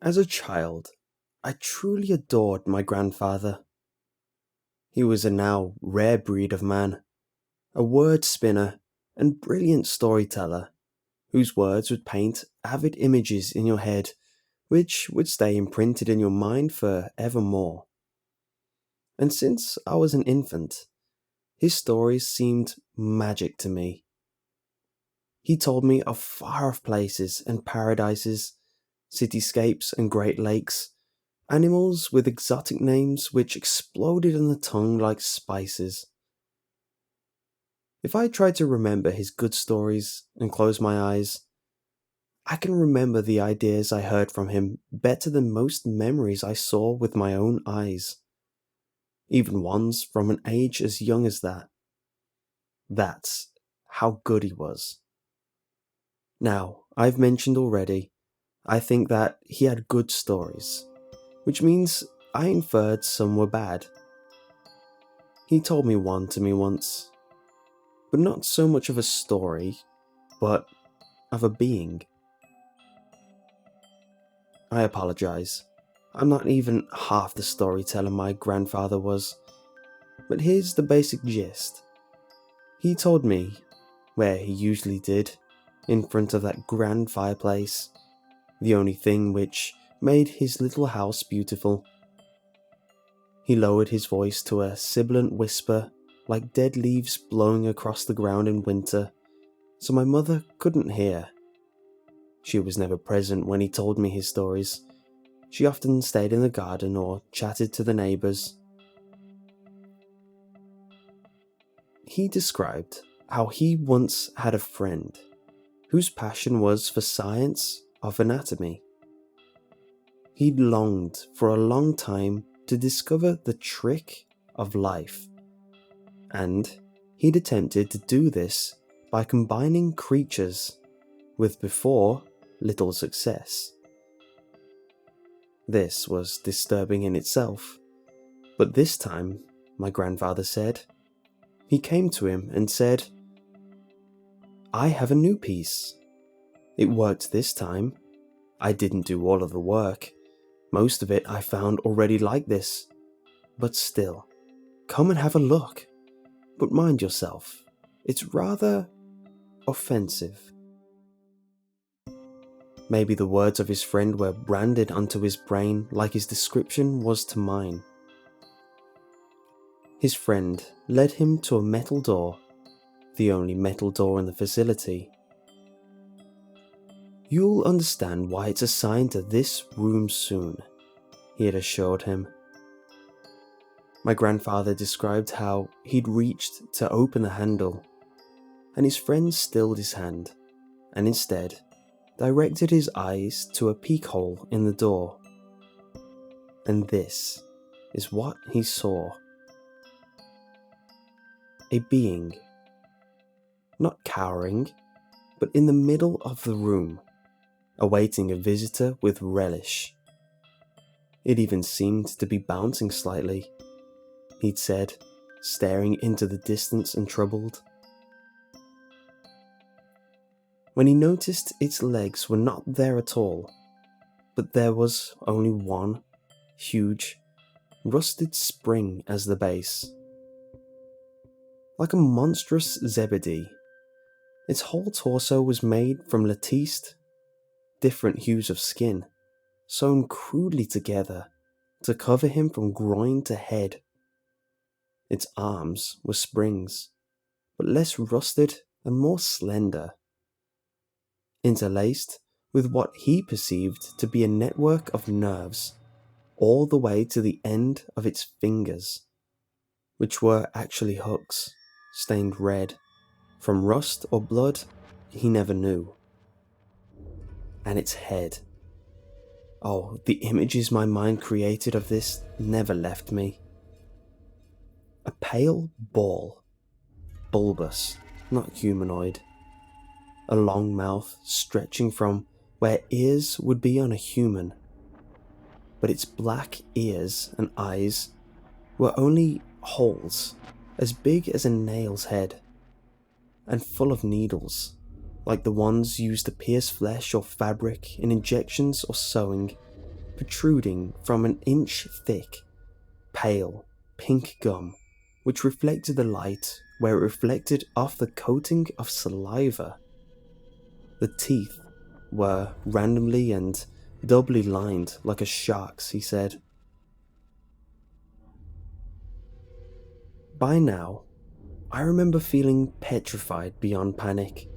As a child, I truly adored my grandfather. He was a now rare breed of man, a word spinner and brilliant storyteller, whose words would paint avid images in your head, which would stay imprinted in your mind for evermore. And since I was an infant, his stories seemed magic to me. He told me of far-off places and paradises, cityscapes and great lakes, animals with exotic names which exploded on the tongue like spices. If I try to remember his good stories and close my eyes, I can remember the ideas I heard from him better than most memories I saw with my own eyes, even ones from an age as young as that. That's how good he was. Now, I've mentioned already, I think that he had good stories, which means I inferred some were bad. He told me one to me once, but not so much of a story, but of a being. I apologize. I'm not even half the storyteller my grandfather was, but here's the basic gist. He told me, where he usually did, in front of that grand fireplace, the only thing which made his little house beautiful. He lowered his voice to a sibilant whisper like dead leaves blowing across the ground in winter, so my mother couldn't hear. She was never present when he told me his stories. She often stayed in the garden or chatted to the neighbours. He described how he once had a friend whose passion was for science of anatomy. He'd longed for a long time to discover the trick of life, and he'd attempted to do this by combining creatures, with before little success. This was disturbing in itself, but this time, my grandfather said, he came to him and said, "I have a new piece. It worked this time. I didn't do all of the work. Most of it I found already like this. But still, come and have a look. But mind yourself, it's rather offensive." Maybe the words of his friend were branded onto his brain like his description was to mine. His friend led him to a metal door, the only metal door in the facility. "You'll understand why it's assigned to this room soon," he had assured him. My grandfather described how he'd reached to open the handle, and his friend stilled his hand, and instead directed his eyes to a peek hole in the door. And this is what he saw. A being, not cowering, but in the middle of the room, awaiting a visitor with relish. It even seemed to be bouncing slightly, he'd said, staring into the distance and troubled. When he noticed its legs were not there at all, but there was only one huge, rusted spring as the base. Like a monstrous zebedee, its whole torso was made from latticed, different hues of skin, sewn crudely together to cover him from groin to head. Its arms were springs, but less rusted and more slender, interlaced with what he perceived to be a network of nerves all the way to the end of its fingers, which were actually hooks, stained red, from rust or blood he never knew. And its head. Oh, the images my mind created of this never left me. A pale ball, bulbous, not humanoid. A long mouth stretching from where ears would be on a human. But its black ears and eyes were only holes as big as a nail's head, and full of needles, like the ones used to pierce flesh or fabric in injections or sewing. protruding from an inch thick, pale, pink gum, which reflected the light where it reflected off the coating of saliva. The teeth were randomly and doubly lined like a shark's, he said. By now, I remember feeling petrified beyond panic,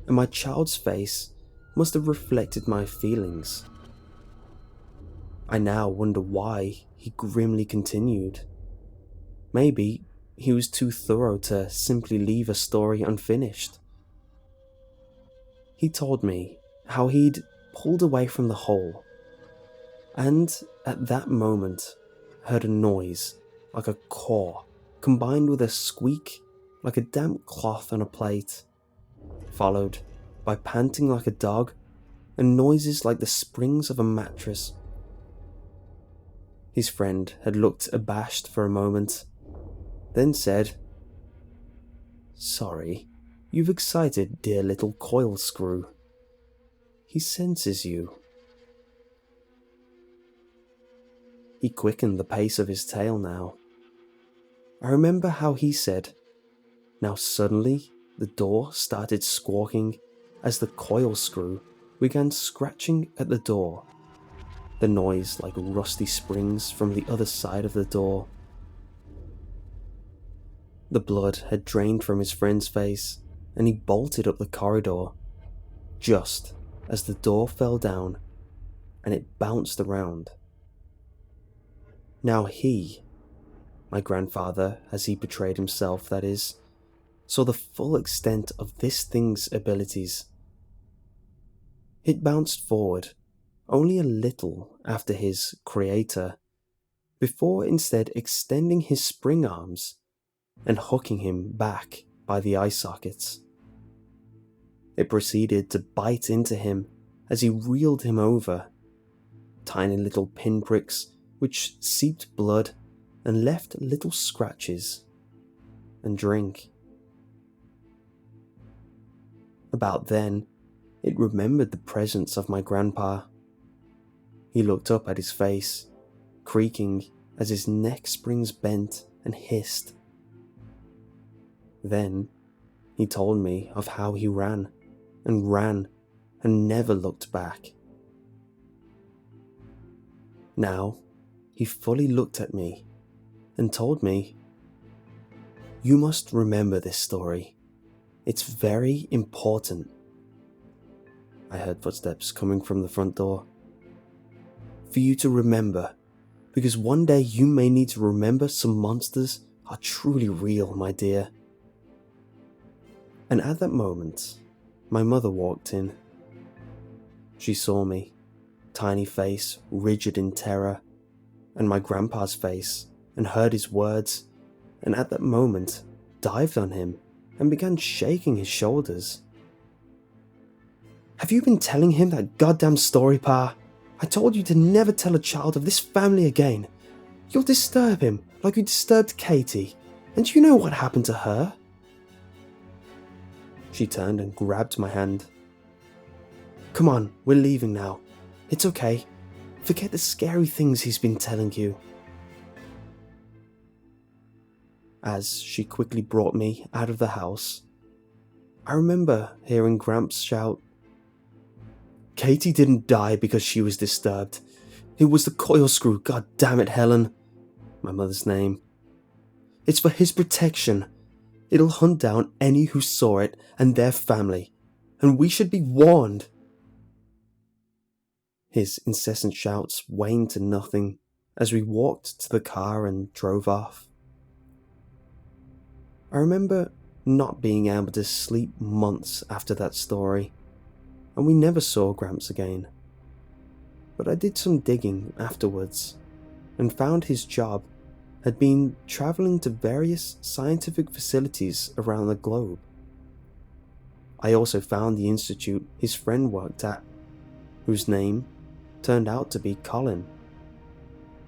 and my child's face must have reflected my feelings. I now wonder why he grimly continued. Maybe he was too thorough to simply leave a story unfinished. He told me how he'd pulled away from the hole, and at that moment heard a noise like a caw combined with a squeak like a damp cloth on a plate, followed by panting like a dog and noises like the springs of a mattress. His friend had looked abashed for a moment, then said, "Sorry, you've excited dear little Coilscrew. He senses you." He quickened the pace of his tail now. I remember how he said, "Now suddenly the door started squawking as the Coilscrew began scratching at the door, the noise like rusty springs from the other side of the door." The blood had drained from his friend's face, and he bolted up the corridor, just as the door fell down and it bounced around. Now he, my grandfather as he portrayed himself that is, saw the full extent of this thing's abilities. It bounced forward only a little after his creator, before instead extending his spring arms and hooking him back by the eye sockets. It proceeded to bite into him as he reeled him over, tiny little pinpricks which seeped blood and left little scratches and drink. About then, it remembered the presence of my grandpa. He looked up at his face, creaking as his neck springs bent and hissed. Then, he told me of how he ran and never looked back. Now, he fully looked at me and told me, "You must remember this story. It's very important." I heard footsteps coming from the front door. "For you to remember, because one day you may need to remember some monsters are truly real, my dear." And at that moment, my mother walked in. She saw me, tiny face rigid in terror, and my grandpa's face, and heard his words, and at that moment dived on him and began shaking his shoulders. "Have you been telling him that goddamn story, Pa? I told you to never tell a child of this family again. You'll disturb him like you disturbed Katie, and do you know what happened to her?" She turned and grabbed my hand. "Come on, we're leaving now. It's okay. Forget the scary things he's been telling you." As she quickly brought me out of the house, I remember hearing Gramps shout, "Katie didn't die because she was disturbed. It was the Coilscrew, god damn it, Helen," my mother's name. "It's for his protection. It'll hunt down any who saw it and their family, and we should be warned." His incessant shouts waned to nothing as we walked to the car and drove off. I remember not being able to sleep months after that story, and we never saw Gramps again. But I did some digging afterwards and found his job had been traveling to various scientific facilities around the globe. I also found the institute his friend worked at, whose name turned out to be Colin,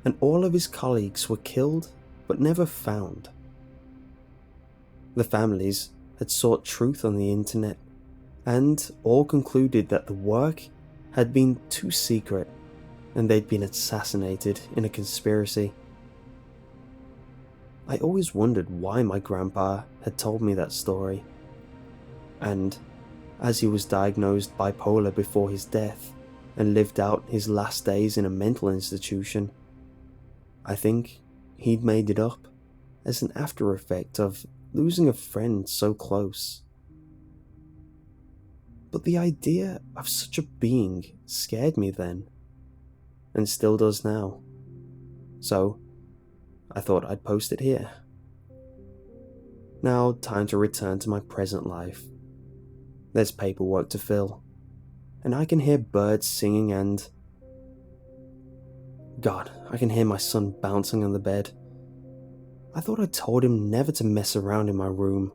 and all of his colleagues were killed but never found. The families had sought truth on the internet, and all concluded that the work had been too secret and they'd been assassinated in a conspiracy. I always wondered why my grandpa had told me that story, and as he was diagnosed bipolar before his death and lived out his last days in a mental institution, I think he'd made it up as an after effect of losing a friend so close. But the idea of such a being scared me then, and still does now. So I thought I'd post it here. Now, time to return to my present life. There's paperwork to fill, and I can hear birds singing and... God, I can hear my son bouncing on the bed. I thought I told him never to mess around in my room,